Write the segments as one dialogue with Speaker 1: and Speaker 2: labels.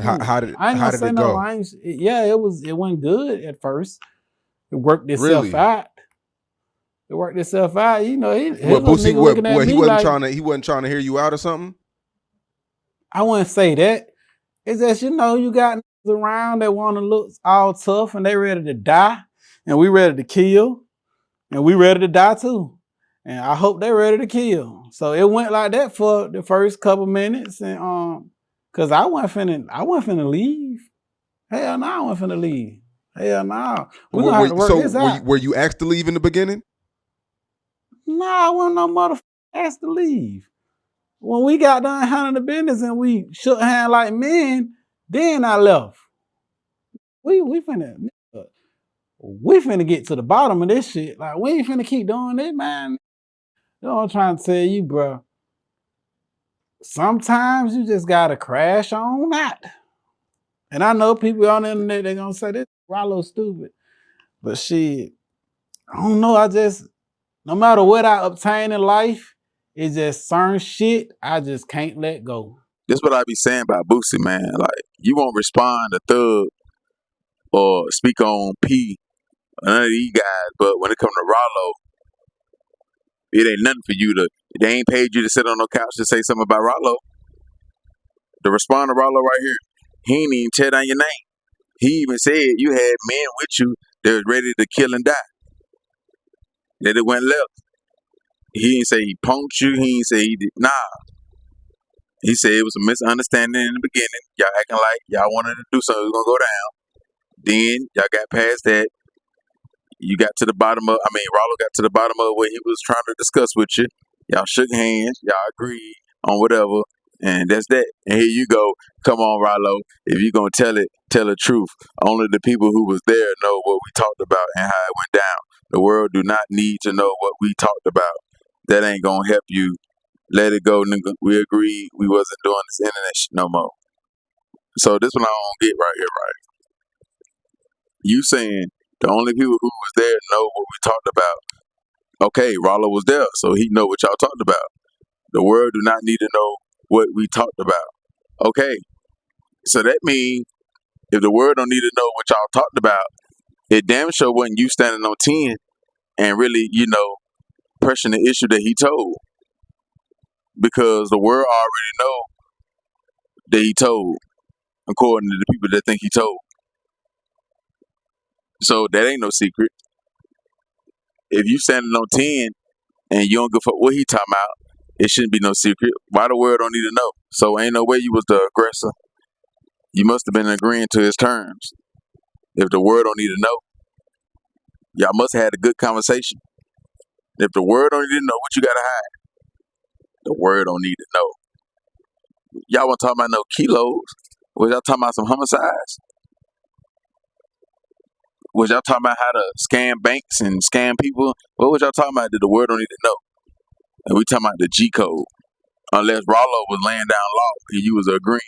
Speaker 1: I ain't
Speaker 2: How
Speaker 1: gonna
Speaker 2: did
Speaker 1: say
Speaker 2: it
Speaker 1: no.
Speaker 2: go?
Speaker 1: Yeah, it went good at first. It worked itself
Speaker 2: Really?
Speaker 1: out. It worked itself out. You know, his
Speaker 2: What
Speaker 1: little
Speaker 2: Boosie?
Speaker 1: nigga looking at
Speaker 2: What he
Speaker 1: me
Speaker 2: wasn't
Speaker 1: like,
Speaker 2: trying to hear you out or something?
Speaker 1: I wouldn't say that. It's just, you got niggas around that want to look all tough and they ready to die, and we ready to kill, and we ready to die too. And I hope they ready to kill. So it went like that for the first couple minutes, and cause I wasn't finna leave. Hell no, I wasn't finna leave. Hell no. We're gonna have to work this out.
Speaker 2: Were you asked to leave in the beginning?
Speaker 1: No, I wasn't no motherfucker asked to leave. When we got done handling the business and we shook hands like men, then I left. We finna get to the bottom of this shit. Like, we ain't finna keep doing this, man. You know what I'm trying to tell you, bro. Sometimes you just gotta crash on out. And I know people on the internet, they're gonna say this Ralo stupid. But shit, I don't know. No matter what I obtain in life, it's just certain shit I just can't let go.
Speaker 3: This what I be saying about Boosie, man. Like, you won't respond to Thug or speak on P, none of these guys, but when it come to Ralo, it ain't nothing for you to, they ain't paid you to sit on no couch to say something about Ralo. To respond to Ralo right here, he ain't even tear down your name. He even said you had men with you that was ready to kill and die. That it went left. He didn't say he punked you. He didn't say he did. Nah. He said it was a misunderstanding in the beginning. Y'all acting like y'all wanted to do something. It was going to go down. Then y'all got past that. You got to the bottom of, Rollo got to the bottom of what he was trying to discuss with you. Y'all shook hands. Y'all agreed on whatever. And that's that. And here you go. Come on, Ralo. If you're going to tell the truth. Only the people who was there know what we talked about and how it went down. The world do not need to know what we talked about. That ain't going to help you. Let it go, nigga. We agreed we wasn't doing this internet shit no more. So this one I don't get right here, right? You saying the only people who was there know what we talked about. Okay, Rollo was there, so he know what y'all talked about. The world do not need to know what we talked about. Okay, so that means if the world don't need to know what y'all talked about, it damn sure wasn't you standing on 10 and really, pressing the issue that he told. Because the world already know that he told, according to the people that think he told. So that ain't no secret. If you standing on 10 and you don't give a fuck what he talking about, it shouldn't be no secret. Why the world don't need to know? So ain't no way you was the aggressor. You must have been agreeing to his terms. If the world don't need to know, y'all must have had a good conversation. If the world don't need to know, what you gotta hide? The world don't need to know. Y'all want to talk about no kilos? Was y'all talking about some homicides? Was y'all talking about how to scam banks and scam people? What was y'all talking about that the world don't need to know? And we talking about the G code. Unless Rollo was laying down law and you was agreeing.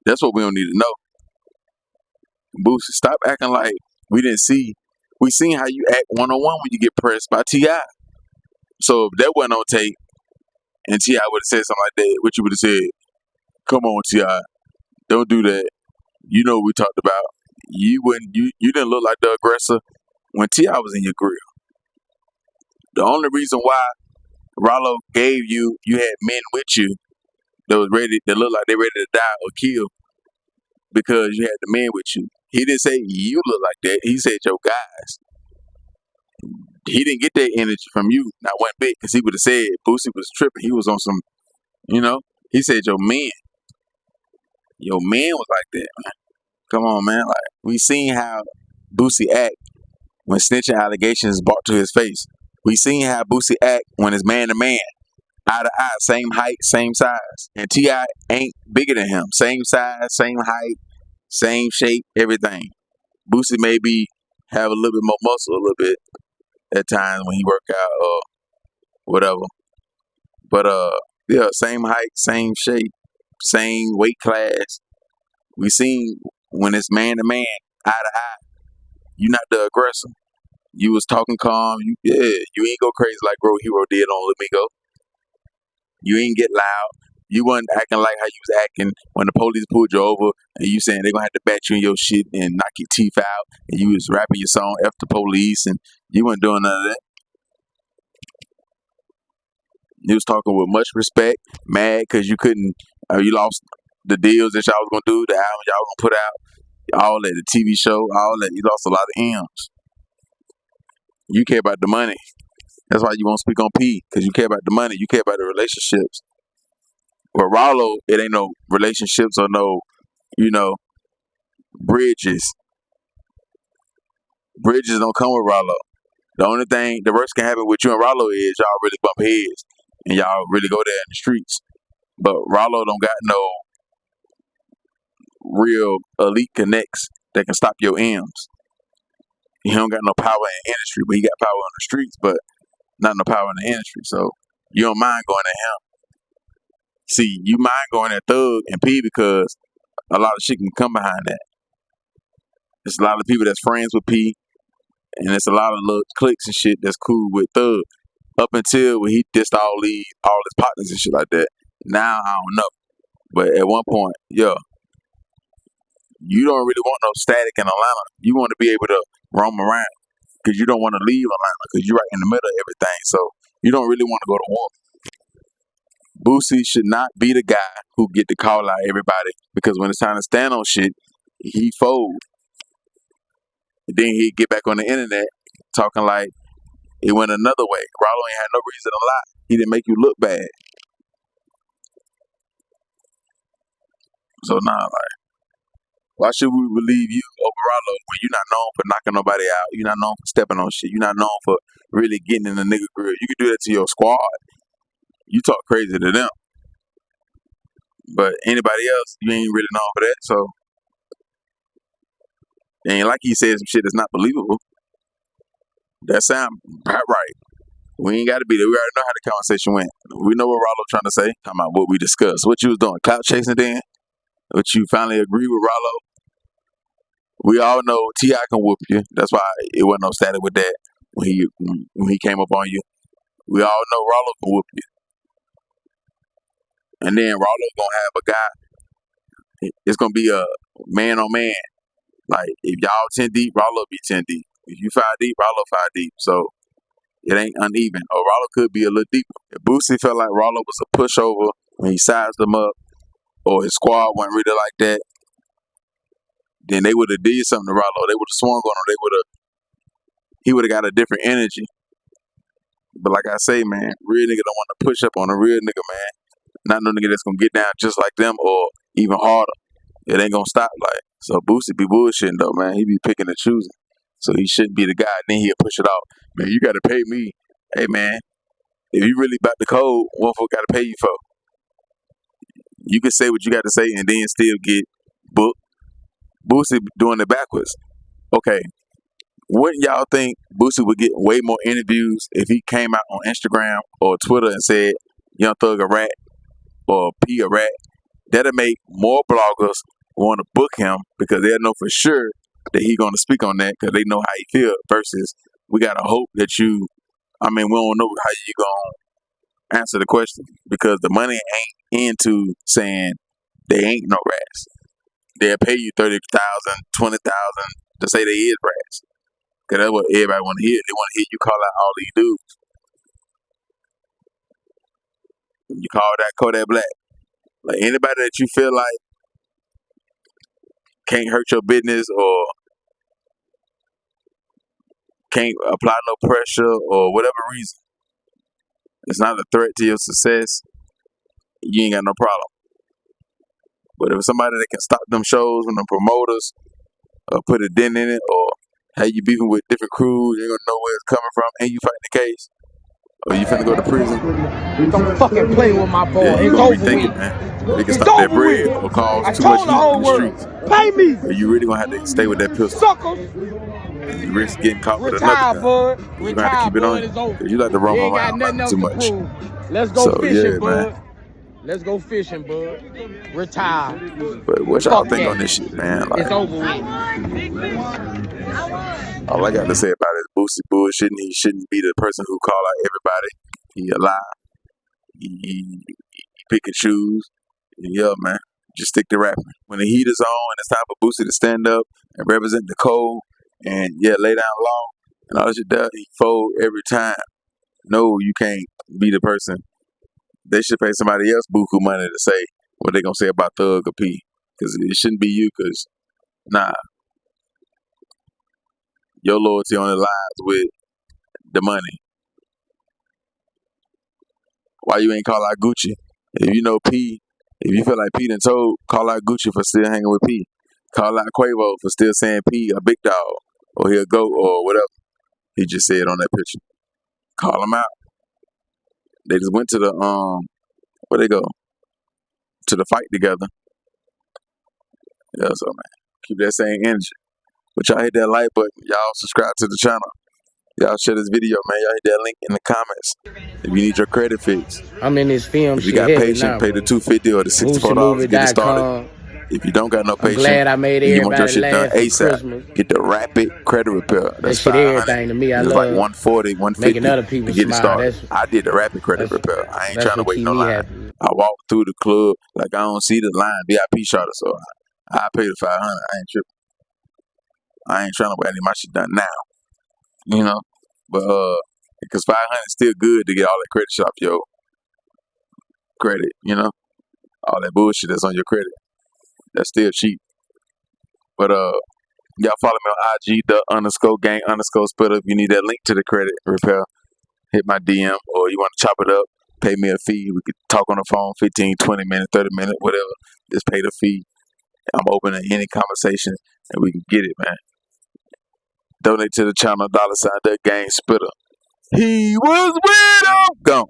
Speaker 3: That's what we don't need to know. Boosie, stop acting like we didn't see. We seen how you act one-on-one when you get pressed by T.I. So if that wasn't on tape and T.I. would have said something like that, what you would have said, come on, T.I., don't do that. You know what we talked about. You didn't look like the aggressor when T.I. was in your grill. The only reason why Ralo gave you had men with you that looked like they ready to die or kill because you had the men with you. He didn't say you look like that. He said your guys. He didn't get that energy from you, not one bit, because he would have said Boosie was tripping. He was on some, he said your men. Your man was like that, man. Come on, man. Like, we seen how Boosie act when snitching allegations is brought to his face. We seen how Boosie act when it's man to man, eye to eye, same height, same size. And T.I. ain't bigger than him. Same size, same height, same shape, everything. Boosie maybe have a little bit more muscle, a little bit at times when he work out or whatever. But yeah, same height, same shape, same weight class. We seen when it's man to man, eye to eye. You not the aggressor. You was talking calm. You ain't go crazy like Bro Hero did on Let Me Go. You ain't get loud. You wasn't acting like how you was acting when the police pulled you over and you saying they're gonna have to bat you in your shit and knock your teeth out, and you was rapping your song F the police, and you wasn't doing none of that. You was talking with much respect, mad because you couldn't, you lost the deals that y'all was gonna do, the album y'all gonna put out, all that, the TV show, all that. You lost a lot of M's. You care about the money. That's why you won't speak on P, because you care about the money. You care about the relationships. With Ralo, it ain't no relationships or no, bridges. Bridges don't come with Ralo. The only thing, the worst can happen with you and Ralo is y'all really bump heads and y'all really go there in the streets. But Ralo don't got no real elite connects that can stop your M's. He don't got no power in the industry, but he got power on the streets, but not no power in the industry. So you don't mind going at him. See, you mind going at Thug and P because a lot of shit can come behind that. There's a lot of people that's friends with P, and there's a lot of little cliques and shit that's cool with Thug. Up until when he dissed all his partners and shit like that. Now I don't know. But at one point, yeah, you don't really want no static in Atlanta. You want to be able to roam around because you don't want to leave Atlanta because you're right in the middle of everything. So you don't really want to go to war. Boosie should not be the guy who get to call out everybody because when it's time to stand on shit, he fold. Then he'd get back on the internet talking like it went another way. Ralo ain't had no reason to lie. He didn't make you look bad. So nah, like, why should we believe you over Ralo when you're not known for knocking nobody out? You're not known for stepping on shit. You're not known for really getting in the nigga grill. You can do that to your squad. You talk crazy to them. But anybody else, you ain't really known for that. So it ain't like he said some shit that's not believable. That sound right. We ain't got to be there. We already know how the conversation went. We know what Ralo trying to say. Talking about what we discussed. What you was doing, clout chasing then? But you finally agree with Ralo? We all know T.I. can whoop you. That's why it wasn't no static with that when he came up on you. We all know Ralo can whoop you. And then Ralo gonna have a guy. It's gonna be a man on man. Like if y'all 10 deep, Ralo be 10 deep. If you 5 deep, Ralo 5 deep. So it ain't uneven. Or Ralo could be a little deeper. If Boosie felt like Ralo was a pushover when he sized him up, or his squad wasn't really like that, then they would have did something to Ralo. They would have swung on him. He would have got a different energy. But like I say, man, real nigga don't want to push up on a real nigga, man. Not no nigga that's gonna get down just like them or even harder. It ain't gonna stop. Like, so Boosie be bullshitting though, man. He be picking and choosing. So he shouldn't be the guy. Then he'll push it off. Man, you gotta pay me. Hey man, if you really about the code, what folk gotta pay you for? You can say what you got to say and then still get booked. Boosie doing it backwards. Okay, wouldn't y'all think Boosie would get way more interviews if he came out on Instagram or Twitter and said Young Thug a rat or P a rat? That'll make more bloggers want to book him because they'll know for sure that he's going to speak on that because they know how he feel versus we got to hope that we don't know how you going to answer the question because the money ain't into saying they ain't no rats. They'll pay you $30,000, $20,000 to say they is rats. Cause that's what everybody want to hear. They want to hear you call out all these dudes. You call that Kodak Black. Like anybody that you feel like can't hurt your business or can't apply no pressure or whatever reason, it's not a threat to your success, you ain't got no problem. But if it's somebody that can stop them shows and the promoters or put a dent in it or how you beefing with different crews, you ain't gonna know where it's coming from and you fighting the case or you finna go to prison.
Speaker 4: Don't fucking play with my boy.
Speaker 3: Yeah, you
Speaker 4: It's
Speaker 3: gonna
Speaker 4: over
Speaker 3: rethink
Speaker 4: with.
Speaker 3: it, man. They can
Speaker 4: It's
Speaker 3: stop that
Speaker 4: over
Speaker 3: bread
Speaker 4: with.
Speaker 3: or cause
Speaker 4: I
Speaker 3: too much
Speaker 4: told the
Speaker 3: heat
Speaker 4: whole
Speaker 3: in the
Speaker 4: world,
Speaker 3: streets.
Speaker 4: pay me,
Speaker 3: Or you really gonna have to stay with that pistol.
Speaker 4: suckers.
Speaker 3: And you risk getting caught with another
Speaker 4: Retire,
Speaker 3: gun.
Speaker 4: bud.
Speaker 3: You gonna have to
Speaker 4: Retire,
Speaker 3: keep it on
Speaker 4: bud.
Speaker 3: you.
Speaker 4: It's over.
Speaker 3: Cause you like to roam
Speaker 4: You ain't got
Speaker 3: around
Speaker 4: nothing
Speaker 3: like
Speaker 4: else
Speaker 3: too
Speaker 4: to
Speaker 3: much.
Speaker 4: prove. Let's go
Speaker 3: So
Speaker 4: fishing,
Speaker 3: yeah, man.
Speaker 4: bud. Let's go fishing, bud. Retire.
Speaker 3: But what y'all
Speaker 4: Fuck
Speaker 3: think
Speaker 4: that.
Speaker 3: on this shit, man?
Speaker 4: It's
Speaker 3: Like,
Speaker 4: over with.
Speaker 3: all I got to say about it is Boosie bullshitting. He shouldn't be the person who call out everybody. He a lie. He pick and choose. Yeah, man. Just stick to rapping. When the heat is on and it's time for Boosie to stand up and represent the code and lay down law and all that shit does, he fold every time. No, you can't be the person. They should pay somebody else buku money to say what they gonna say about Thug or P. Because it shouldn't be you, because, nah, your loyalty only lies with the money. Why you ain't call out Gucci? If you know P, if you feel like P done told, call out Gucci for still hanging with P. Call out Quavo for still saying P a big dog, or he'll go, or whatever he just said on that picture. Call him out. They just went to the, where they go? To the fight together. Yeah, so, man, keep that same energy. But y'all hit that like button. Y'all subscribe to the channel. Y'all share this video, man. Y'all hit that link in the comments. If you need your credit fixed.
Speaker 4: I'm in this film
Speaker 3: If you
Speaker 4: shit
Speaker 3: got
Speaker 4: heavy
Speaker 3: patient,
Speaker 4: now,
Speaker 3: pay
Speaker 4: bro.
Speaker 3: the $250 or the $64 to get it started.
Speaker 4: BoosieMovie.com.
Speaker 3: If you don't got no
Speaker 4: I'm
Speaker 3: patience
Speaker 4: glad I made
Speaker 3: and you want your
Speaker 4: everybody
Speaker 3: shit done
Speaker 4: laugh for
Speaker 3: ASAP,
Speaker 4: Christmas.
Speaker 3: get the rapid credit repair.
Speaker 4: That
Speaker 3: That's
Speaker 4: shit
Speaker 3: $500.
Speaker 4: everything to me. I
Speaker 3: It's like
Speaker 4: love
Speaker 3: $140,
Speaker 4: making
Speaker 3: $150
Speaker 4: other
Speaker 3: to
Speaker 4: people
Speaker 3: get it
Speaker 4: smile.
Speaker 3: started. I did the rapid credit repair. I ain't
Speaker 4: That's
Speaker 3: trying to
Speaker 4: what
Speaker 3: wait
Speaker 4: keep
Speaker 3: no
Speaker 4: me
Speaker 3: line.
Speaker 4: happy.
Speaker 3: I walk through the club like I don't see the line, VIP shorter, so I pay the $500. I ain't tripping. I ain't trying to wait. I need my shit done now. You know? But because $500 is still good to get all that credit shit off your credit, you know? All that bullshit that's on your credit. That's still cheap. But y'all follow me on IG, the_gang_splitter. If you need that link to the credit repair, hit my DM, or you want to chop it up, pay me a fee. We could talk on the phone 15, 20 minutes, 30 minutes, whatever. Just pay the fee. I'm open to any conversation, and we can get it, man. Donate to the channel, $, the gang spitter. He was with him. Gone.